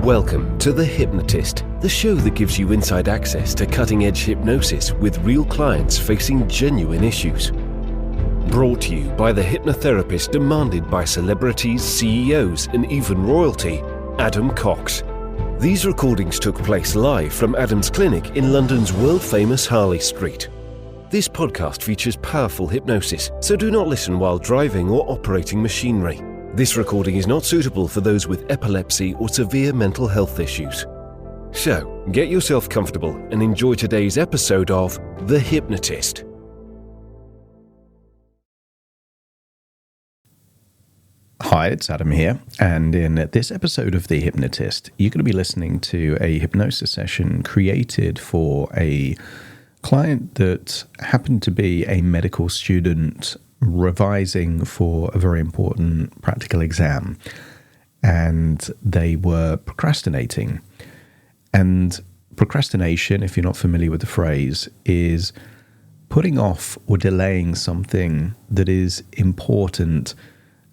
Welcome to The Hypnotist, the show that gives you inside access to cutting-edge hypnosis with real clients facing genuine issues. Brought to you by the hypnotherapist demanded by celebrities, CEOs, and even royalty, Adam Cox. These recordings took place live from Adam's clinic in London's world-famous Harley Street. This podcast features powerful hypnosis, so do not listen while driving or operating machinery. This recording is not suitable for those with epilepsy or severe mental health issues. So, get yourself comfortable and enjoy today's episode of The Hypnotist. Hi, it's Adam here, and in this episode of The Hypnotist, you're going to be listening to a hypnosis session created for a client that happened to be a medical student revising for a very important practical exam, and they were procrastinating. And procrastination, if you're not familiar with the phrase, is putting off or delaying something that is important,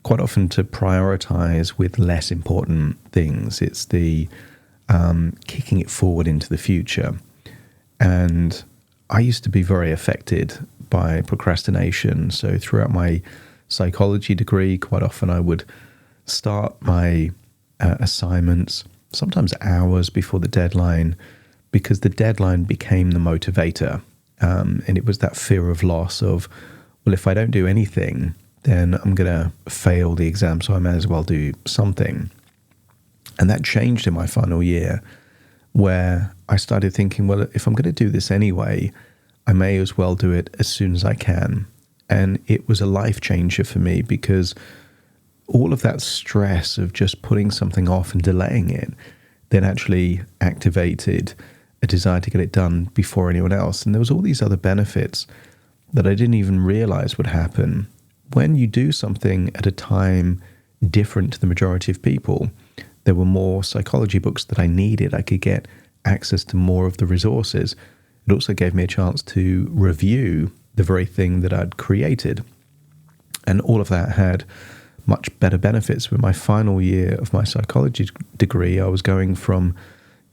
quite often to prioritize with less important things. It's the kicking it forward into the future. And I used to be very affected by procrastination. So throughout my psychology degree, quite often I would start my assignments sometimes hours before the deadline, because the deadline became the motivator. And it was that fear of loss of, well, if I don't do anything, then I'm going to fail the exam, so I may as well do something. And that changed in my final year, where I started thinking, well, if I'm going to do this anyway, I may as well do it as soon as I can. And it was a life changer for me, because all of that stress of just putting something off and delaying it then actually activated a desire to get it done before anyone else. And there was all these other benefits that I didn't even realize would happen. When you do something at a time different to the majority of people, there were more psychology books that I needed. I could get access to more of the resources. It also gave me a chance to review the very thing that I'd created. And all of that had much better benefits. With my final year of my psychology degree, I was going from,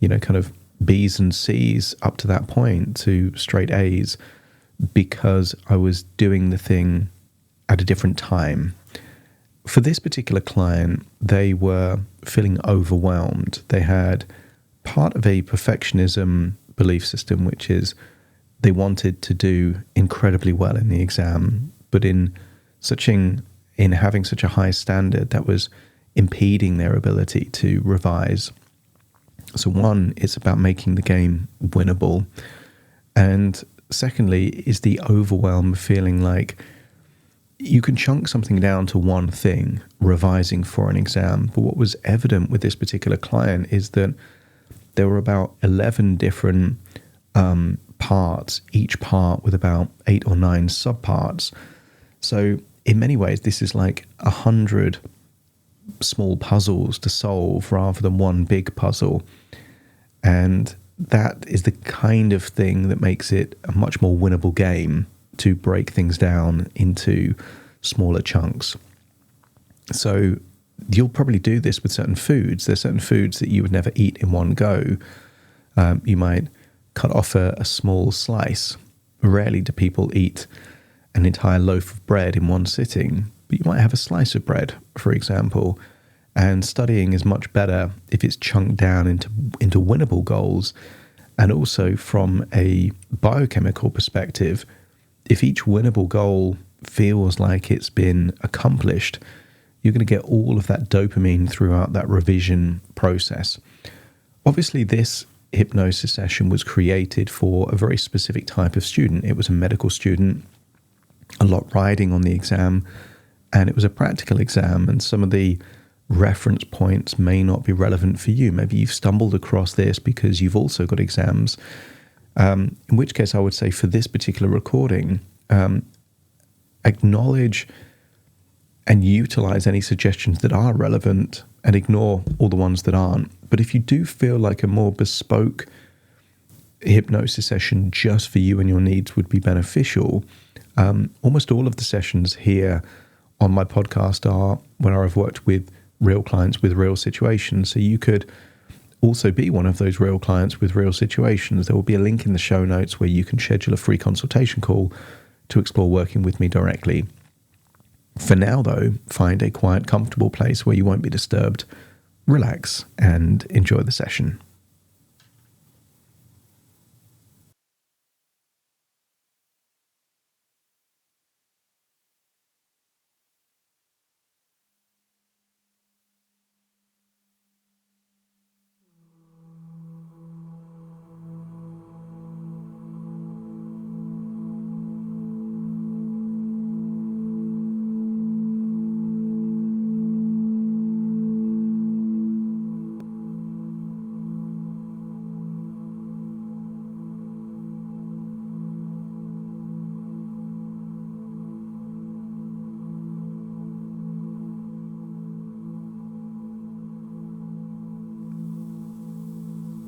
kind of B's and C's up to that point to straight A's, because I was doing the thing at a different time. For this particular client, they were feeling overwhelmed. They had part of a perfectionism belief system, which is they wanted to do incredibly well in the exam, but in having such a high standard, that was impeding their ability to revise. So one, it's about making the game winnable. And secondly, is the overwhelm of feeling like you can chunk something down to one thing, revising for an exam. But what was evident with this particular client is that there were about 11 different parts, each part with about 8 or 9 subparts. So in many ways, this is like 100 small puzzles to solve rather than one big puzzle. And that is the kind of thing that makes it a much more winnable game, to break things down into smaller chunks. So you'll probably do this with certain foods. There's certain foods that you would never eat in one go. You might cut off a small slice. Rarely do people eat an entire loaf of bread in one sitting, but you might have a slice of bread, for example. And studying is much better if it's chunked down into winnable goals. And also from a biochemical perspective, if each winnable goal feels like it's been accomplished, you're going to get all of that dopamine throughout that revision process. Obviously, this hypnosis session was created for a very specific type of student. It was a medical student, a lot riding on the exam, and it was a practical exam, and some of the reference points may not be relevant for you. Maybe you've stumbled across this because you've also got exams, in which case I would say for this particular recording, acknowledge and utilize any suggestions that are relevant and ignore all the ones that aren't. But if you do feel like a more bespoke hypnosis session just for you and your needs would be beneficial, almost all of the sessions here on my podcast are when I've worked with real clients with real situations. So you could also be one of those real clients with real situations. There will be a link in the show notes where you can schedule a free consultation call to explore working with me directly. For now, though, find a quiet, comfortable place where you won't be disturbed, relax, and enjoy the session.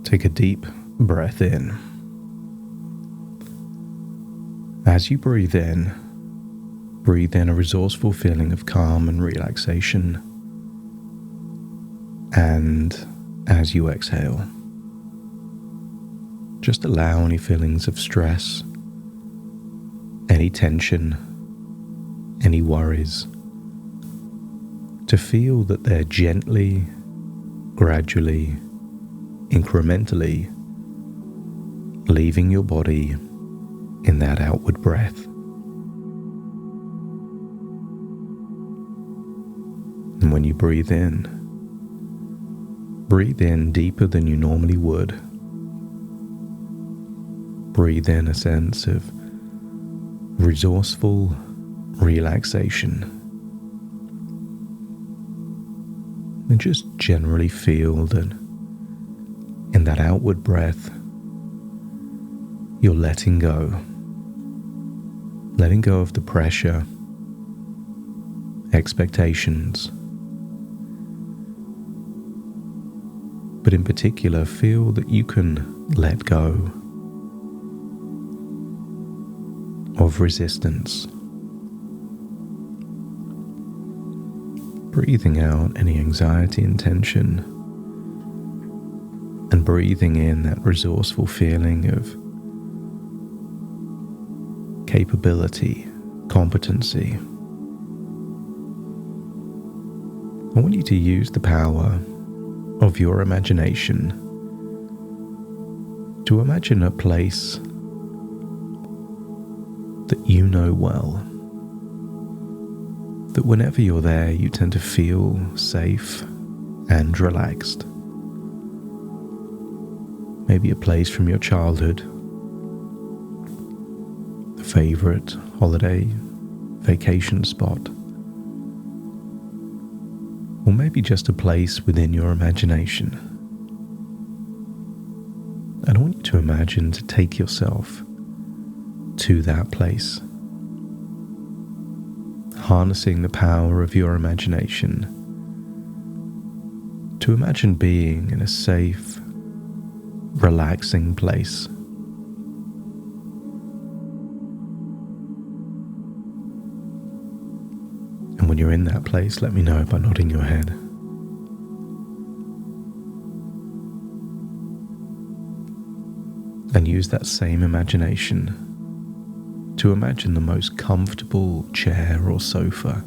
Take a deep breath in. As you breathe in a resourceful feeling of calm and relaxation. And as you exhale, just allow any feelings of stress, any tension, any worries, to feel that they're gently, gradually, incrementally leaving your body in that outward breath. And when you breathe in deeper than you normally would. Breathe in a sense of resourceful relaxation. And just generally feel that in that outward breath, you're letting go of the pressure, expectations, but in particular, feel that you can let go of resistance. Breathing out any anxiety and tension, and breathing in that resourceful feeling of capability, competency. I want you to use the power of your imagination to imagine a place that you know well, that whenever you're there you tend to feel safe and relaxed. Maybe a place from your childhood, a favorite holiday, vacation spot, or maybe just a place within your imagination. And I want you to imagine to take yourself to that place, harnessing the power of your imagination to imagine being in a safe, relaxing place. And when you're in that place, let me know by nodding your head. And use that same imagination to imagine the most comfortable chair or sofa.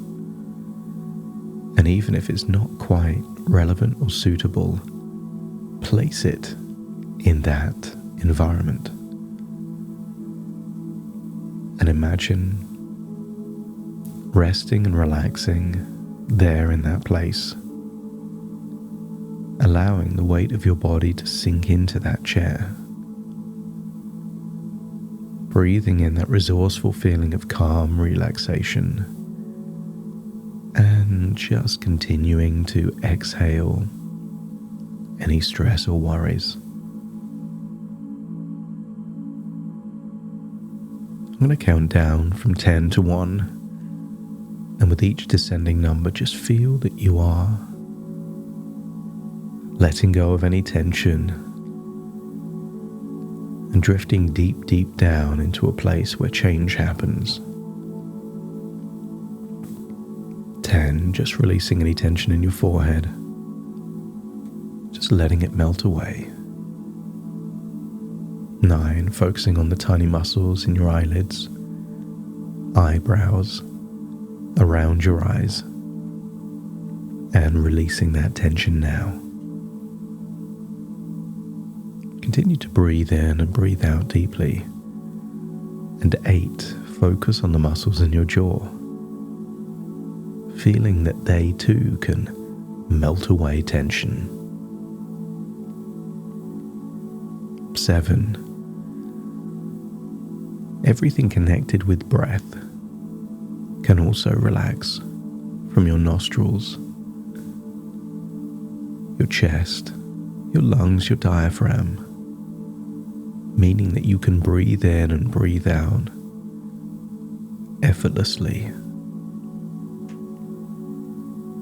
And even if it's not quite relevant or suitable, place it in that environment. And imagine resting and relaxing there in that place, allowing the weight of your body to sink into that chair. Breathing in that resourceful feeling of calm relaxation, and just continuing to exhale any stress or worries. I'm going to count down from 10 to 1, and with each descending number, just feel that you are letting go of any tension and drifting deep, deep down into a place where change happens. 10, just releasing any tension in your forehead. Just just letting it melt away. 9, focusing on the tiny muscles in your eyelids, eyebrows, around your eyes, and releasing that tension now. Continue to breathe in and breathe out deeply. And 8, focus on the muscles in your jaw, feeling that they too can melt away tension. 7, everything connected with breath can also relax from your nostrils, your chest, your lungs, your diaphragm, meaning that you can breathe in and breathe out effortlessly,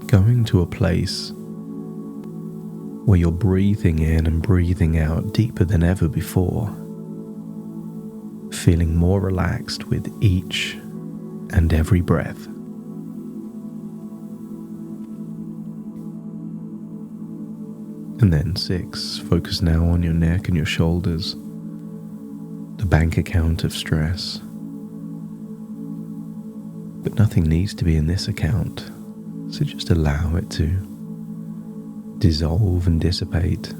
going to a place where you're breathing in and breathing out deeper than ever before, feeling more relaxed with each and every breath. And then 6, focus now on your neck and your shoulders, the bank account of stress. But nothing needs to be in this account, so just allow it to dissolve and dissipate,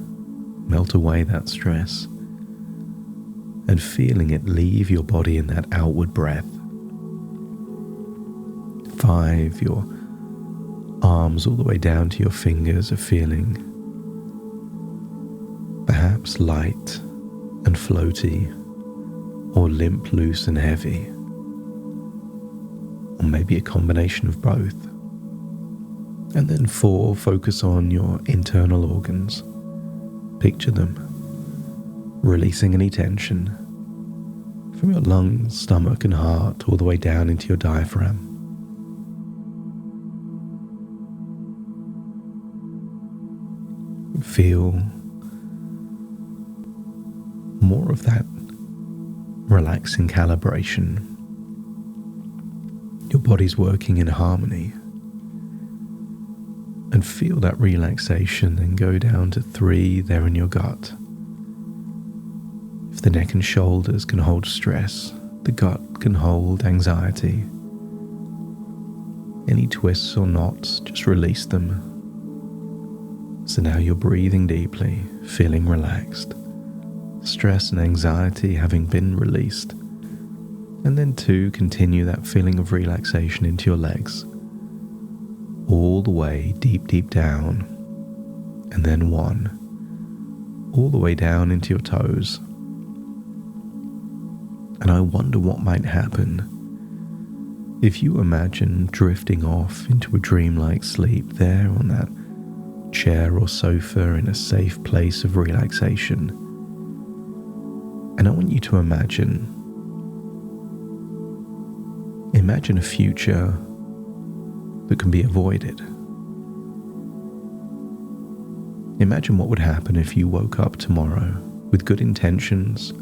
melt away that stress, and feeling it leave your body in that outward breath. 5, your arms all the way down to your fingers are feeling perhaps light and floaty, or limp, loose and heavy, or maybe a combination of both. And then 4, focus on your internal organs. Picture them, releasing any tension from your lungs, stomach and heart all the way down into your diaphragm. Feel more of that relaxing calibration. Your body's working in harmony. And feel that relaxation then go down to 3 there in your gut. If the neck and shoulders can hold stress, the gut can hold anxiety. Any twists or knots, just release them. So now you're breathing deeply, feeling relaxed. Stress and anxiety having been released. And then 2, continue that feeling of relaxation into your legs, all the way deep, deep down. And then 1, all the way down into your toes. And I wonder what might happen if you imagine drifting off into a dreamlike sleep there on that chair or sofa in a safe place of relaxation. And I want you to imagine a future that can be avoided. Imagine what would happen if you woke up tomorrow with good intentions,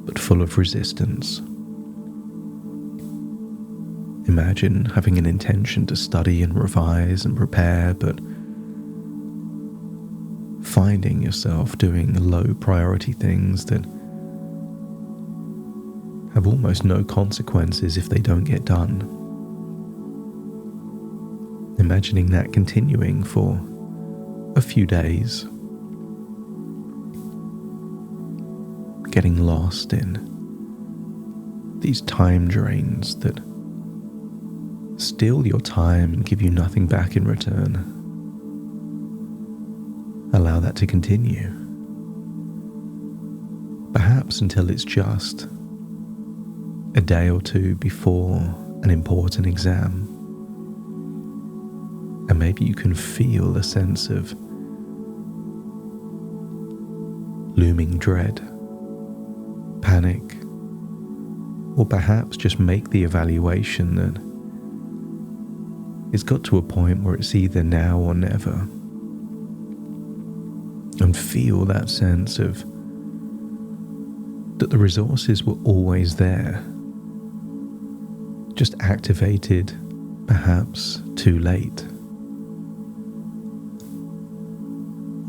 but full of resistance. Imagine having an intention to study and revise and prepare, but finding yourself doing low priority things that have almost no consequences if they don't get done. Imagining that continuing for a few days, getting lost in these time drains that steal your time and give you nothing back in return. Allow that to continue, perhaps until it's just a day or 2 before an important exam. And maybe you can feel a sense of looming dread, panic, or perhaps just make the evaluation that it's got to a point where it's either now or never. And feel that sense of that the resources were always there, just activated perhaps too late.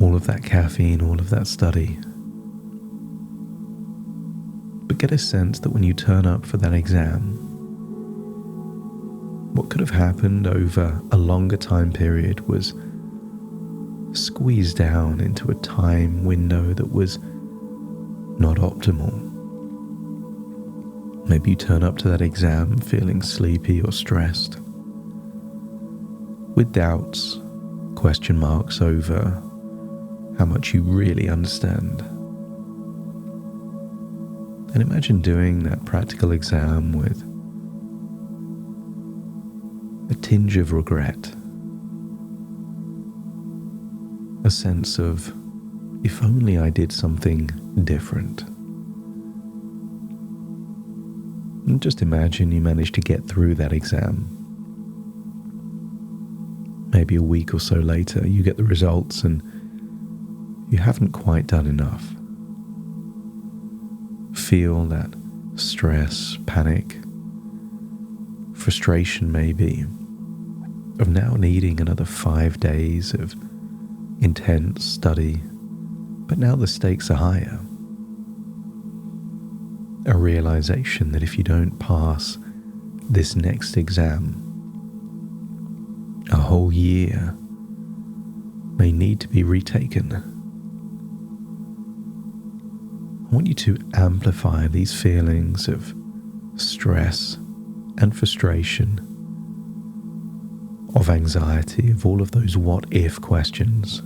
all of that caffeine, all of that study. But get a sense that when you turn up for that exam, what could have happened over a longer time period was squeezed down into a time window that was not optimal. Maybe you turn up to that exam feeling sleepy or stressed, with doubts, question marks over how much you really understand. And imagine doing that practical exam with a tinge of regret, a sense of, if only I did something different. And just imagine you managed to get through that exam. Maybe a week or so later, you get the results and you haven't quite done enough. Feel that stress, panic, frustration maybe, of now needing another 5 days of intense study, but now the stakes are higher. A realization that if you don't pass this next exam, a whole year may need to be retaken. I want you to amplify these feelings of stress and frustration, of anxiety, of all of those what-if questions.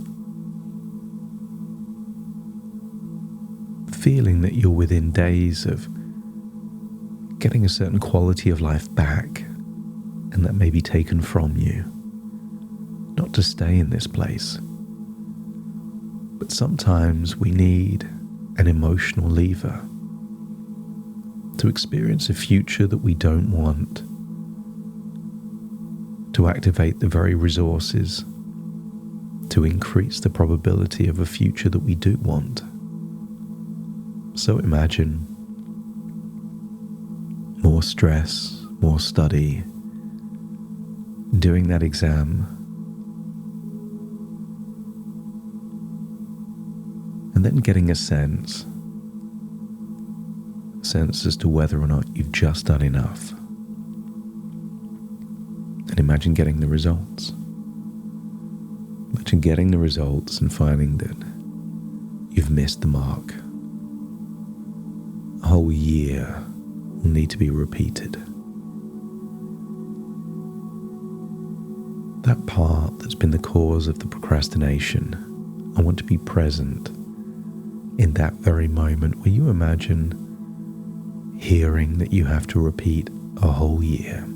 Feeling that you're within days of getting a certain quality of life back, and that may be taken from you. Not to stay in this place, but sometimes we need an emotional lever to experience a future that we don't want, to activate the very resources to increase the probability of a future that we do want. So imagine more stress, more study, doing that exam, and then getting a sense as to whether or not you've just done enough. And imagine getting the results. Imagine getting the results and finding that you've missed the mark. A whole year will need to be repeated. That part that's been the cause of the procrastination, I want to be present in that very moment where you imagine hearing that you have to repeat a whole year.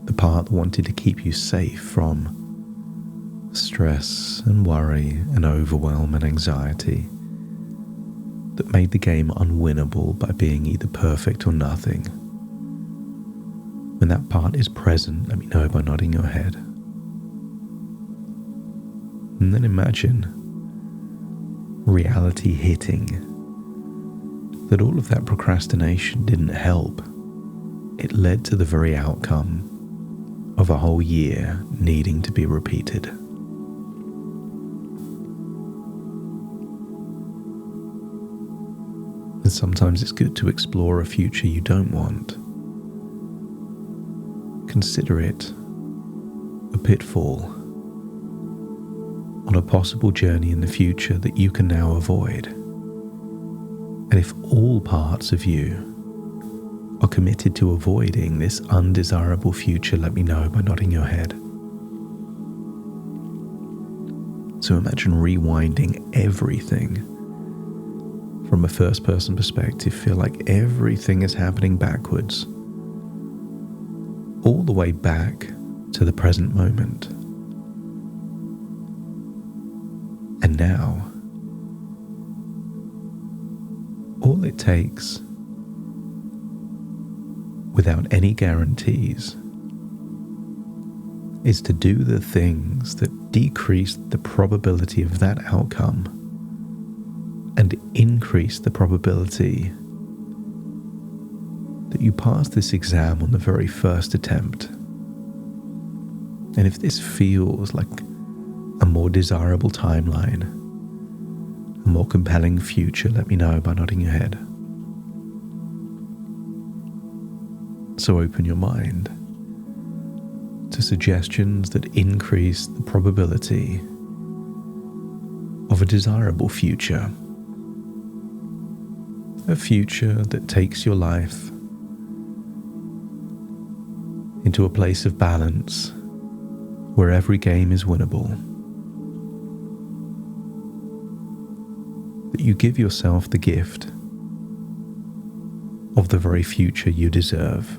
The part that wanted to keep you safe from stress and worry and overwhelm and anxiety, that made the game unwinnable by being either perfect or nothing. When that part is present, let me know by nodding your head. And then imagine reality hitting, that all of that procrastination didn't help. It led to the very outcome of a whole year needing to be repeated. And sometimes it's good to explore a future you don't want. Consider it a pitfall on a possible journey in the future that you can now avoid. And if all parts of you are committed to avoiding this undesirable future, let me know by nodding your head. So imagine rewinding everything from a first-person perspective. Feel like everything is happening backwards, all the way back to the present moment. And now, all it takes, without any guarantees, is to do the things that decrease the probability of that outcome and increase the probability that you pass this exam on the very first attempt. And if this feels like more desirable timeline, a more compelling future, let me know by nodding your head. So open your mind to suggestions that increase the probability of a desirable future. A future that takes your life into a place of balance where every game is winnable. That you give yourself the gift of the very future you deserve.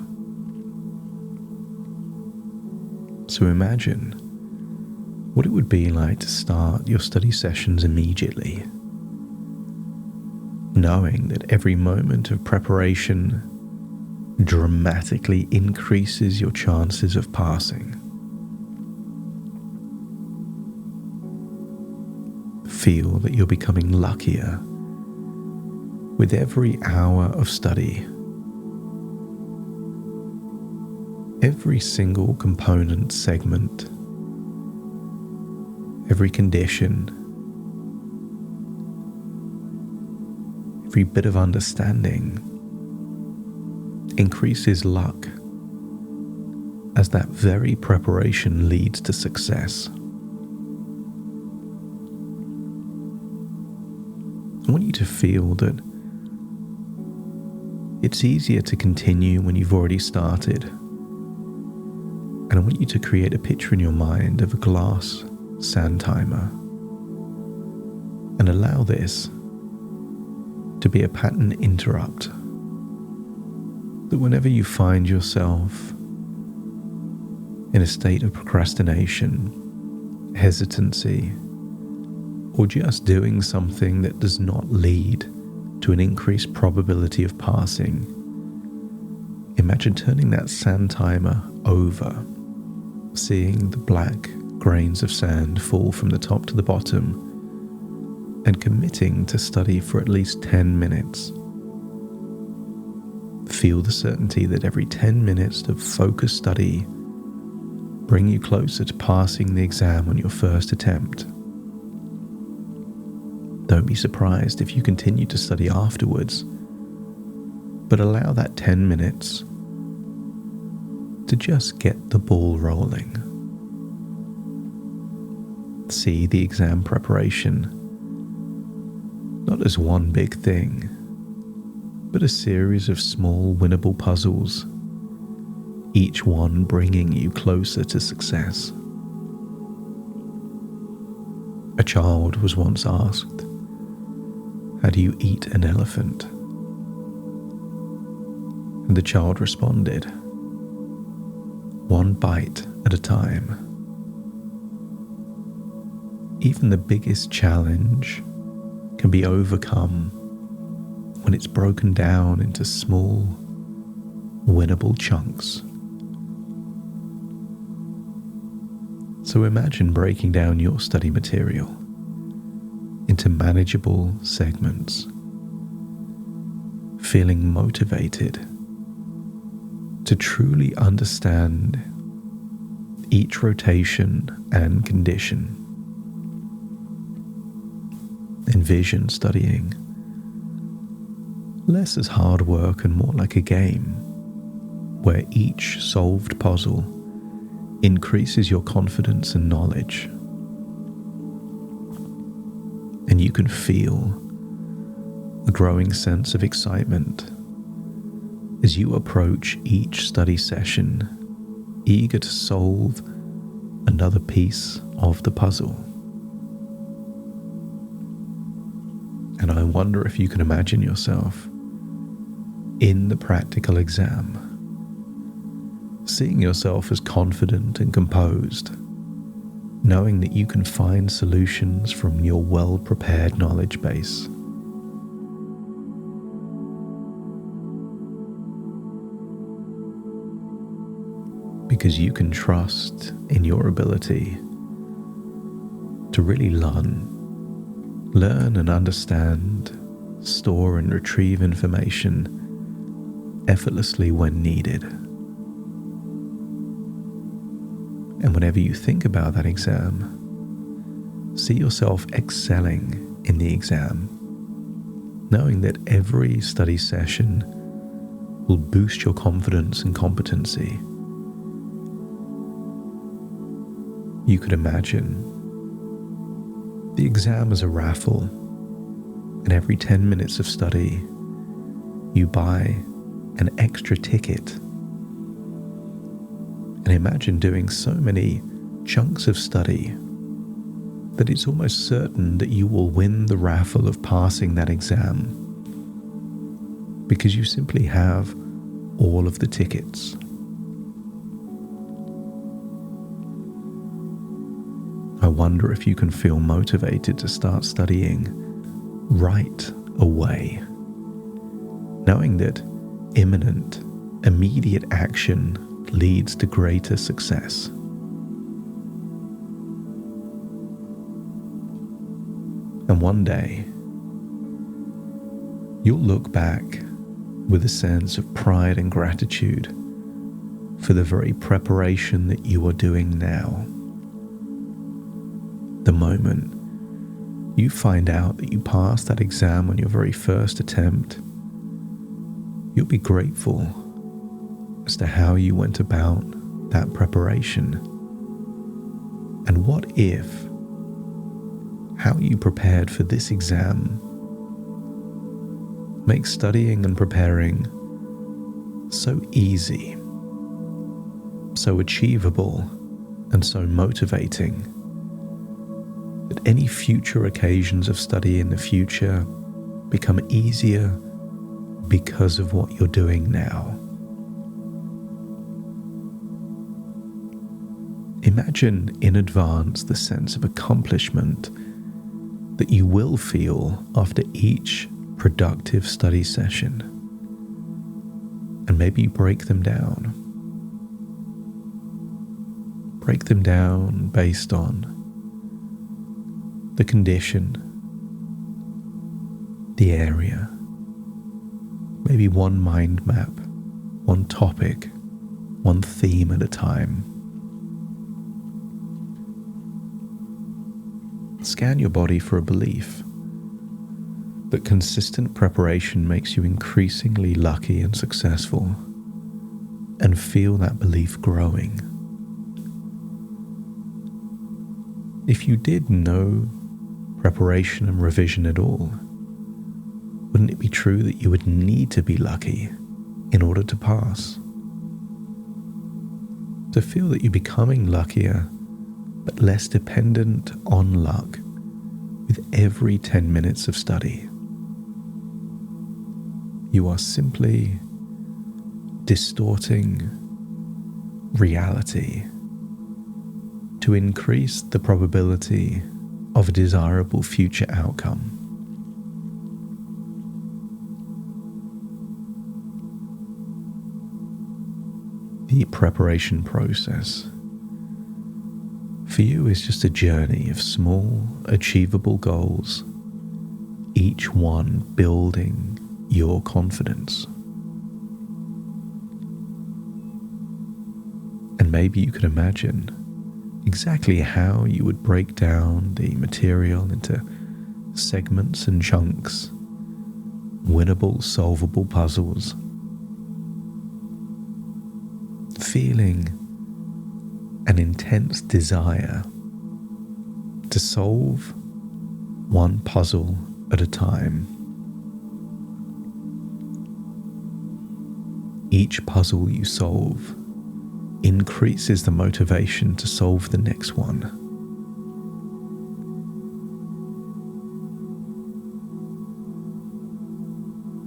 So imagine what it would be like to start your study sessions immediately, knowing that every moment of preparation dramatically increases your chances of passing. Feel that you're becoming luckier with every hour of study. Every single component segment, every condition, every bit of understanding increases luck as that very preparation leads to success. I want you to feel that it's easier to continue when you've already started. And I want you to create a picture in your mind of a glass sand timer and allow this to be a pattern interrupt. That whenever you find yourself in a state of procrastination, hesitancy, or just doing something that does not lead to an increased probability of passing, imagine turning that sand timer over, seeing the black grains of sand fall from the top to the bottom, and committing to study for at least 10 minutes. Feel the certainty that every 10 minutes of focused study bring you closer to passing the exam on your first attempt. Don't be surprised if you continue to study afterwards, but allow that 10 minutes to just get the ball rolling. See the exam preparation not as one big thing, but a series of small winnable puzzles, each one bringing you closer to success. A child was once asked, "How do you eat an elephant?" And the child responded, "One bite at a time." Even the biggest challenge can be overcome when it's broken down into small, winnable chunks. So imagine breaking down your study material into manageable segments, feeling motivated to truly understand each rotation and condition. Envision studying less as hard work and more like a game, where each solved puzzle increases your confidence and knowledge. And you can feel a growing sense of excitement as you approach each study session, eager to solve another piece of the puzzle. And I wonder if you can imagine yourself in the practical exam, seeing yourself as confident and composed, knowing that you can find solutions from your well-prepared knowledge base. Because you can trust in your ability to really learn and understand, store and retrieve information effortlessly when needed. And whenever you think about that exam, see yourself excelling in the exam, knowing that every study session will boost your confidence and competency. You could imagine the exam as a raffle, and every 10 minutes of study, you buy an extra ticket. And imagine doing so many chunks of study that it's almost certain that you will win the raffle of passing that exam because you simply have all of the tickets. I wonder if you can feel motivated to start studying right away, knowing that imminent, immediate action leads to greater success. And one day, you'll look back with a sense of pride and gratitude for the very preparation that you are doing now. The moment you find out that you passed that exam on your very first attempt, you'll be grateful as to how you went about that preparation. And what if how you prepared for this exam makes studying and preparing so easy, so achievable, and so motivating that any future occasions of study in the future become easier because of what you're doing now. Imagine in advance the sense of accomplishment that you will feel after each productive study session. And maybe you break them down. Break them down based on the condition, the area, maybe one mind map, one topic, one theme at a time. Scan your body for a belief that consistent preparation makes you increasingly lucky and successful, and feel that belief growing. If you did no preparation and revision at all, wouldn't it be true that you would need to be lucky in order to pass? To feel that you're becoming luckier but less dependent on luck with every 10 minutes of study. You are simply distorting reality to increase the probability of a desirable future outcome. The preparation process for you is just a journey of small, achievable goals, each one building your confidence. And maybe you could imagine exactly how you would break down the material into segments and chunks, winnable, solvable puzzles, feeling an intense desire to solve one puzzle at a time. Each puzzle you solve increases the motivation to solve the next one.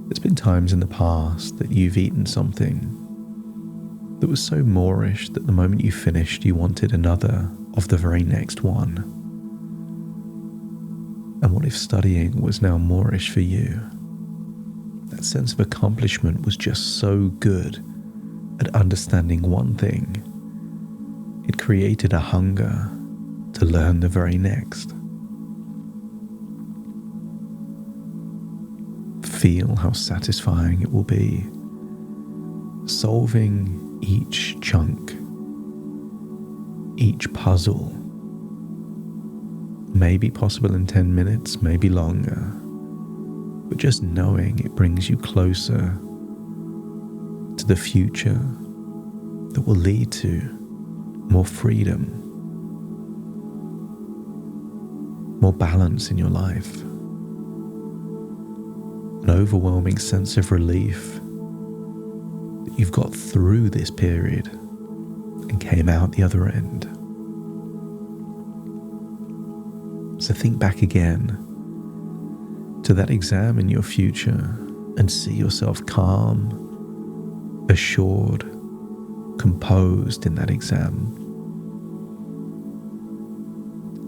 There's been times in the past that you've eaten something that was so moreish that the moment you finished you wanted another of the very next one. And what if studying was now moreish for you? That sense of accomplishment was just so good at understanding one thing. It created a hunger to learn the very next. Feel how satisfying it will be solving each chunk, each puzzle, may be possible in 10 minutes, maybe longer, but just knowing it brings you closer to the future that will lead to more freedom, more balance in your life, an overwhelming sense of relief that you've got through this period and came out the other end. So think back again to that exam in your future and see yourself calm, assured, composed in that exam.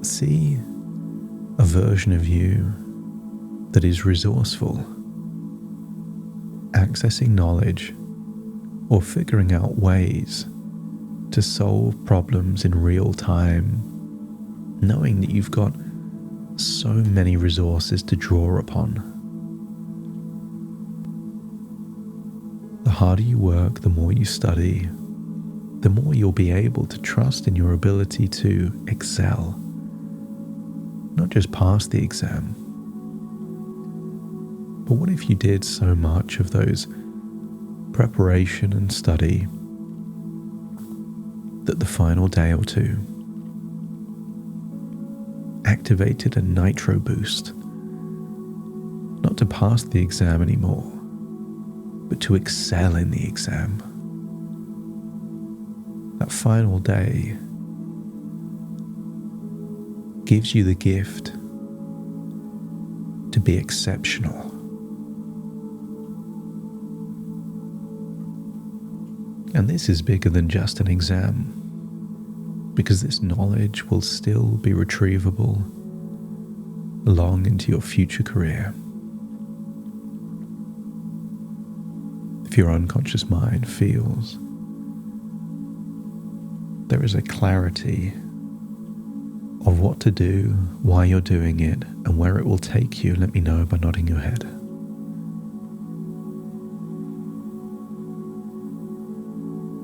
See a version of you that is resourceful, accessing knowledge or figuring out ways to solve problems in real time, knowing that you've got so many resources to draw upon. The harder you work, the more you study, the more you'll be able to trust in your ability to excel, not just pass the exam. But what if you did so much of those preparation and study that the final day or two activated a nitro boost, not to pass the exam anymore, but to excel in the exam? That final day gives you the gift to be exceptional. And this is bigger than just an exam, because this knowledge will still be retrievable long into your future career. If your unconscious mind feels there is a clarity of what to do, why you're doing it, and where it will take you, let me know by nodding your head.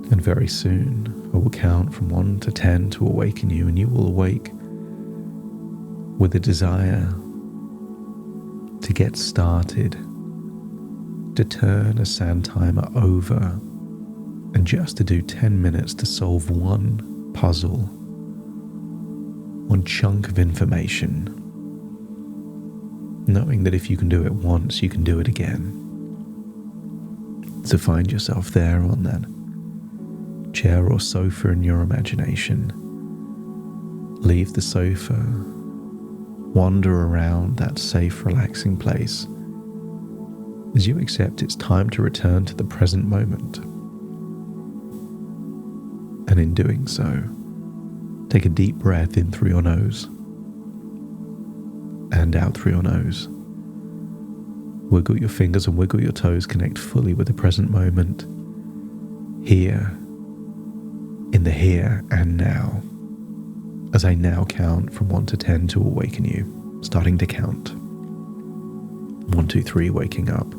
And very soon, I will count from 1 to 10 to awaken you, and you will awake with a desire to get started, to turn a sand timer over, and just to do 10 minutes to solve one puzzle, one chunk of information, knowing that if you can do it once, you can do it again. So find yourself there on that chair or sofa in your imagination. Leave the sofa, wander around that safe, relaxing place as you accept it's time to return to the present moment. And in doing so, take a deep breath in through your nose and out through your nose. Wiggle your fingers and wiggle your toes, connect fully with the present moment, here, in the here and now, as I now count from 1 to 10 to awaken you, starting to count. 1, 2, 3, waking up.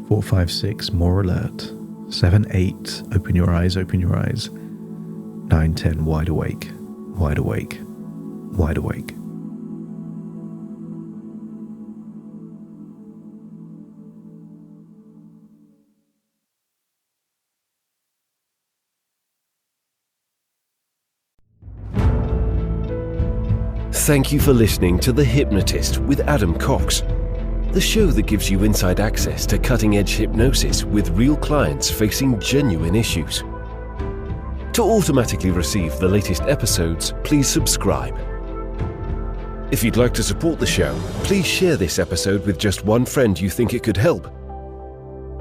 4, 5, 6, more alert. 7, 8, open your eyes, open your eyes. 9, 10, wide awake, wide awake, wide awake. Thank you for listening to The Hypnotist with Adam Cox, the show that gives you inside access to cutting-edge hypnosis with real clients facing genuine issues. To automatically receive the latest episodes, please subscribe. If you'd like to support the show, please share this episode with just one friend you think it could help.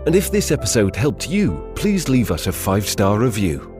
And if this episode helped you, please leave us a 5-star review.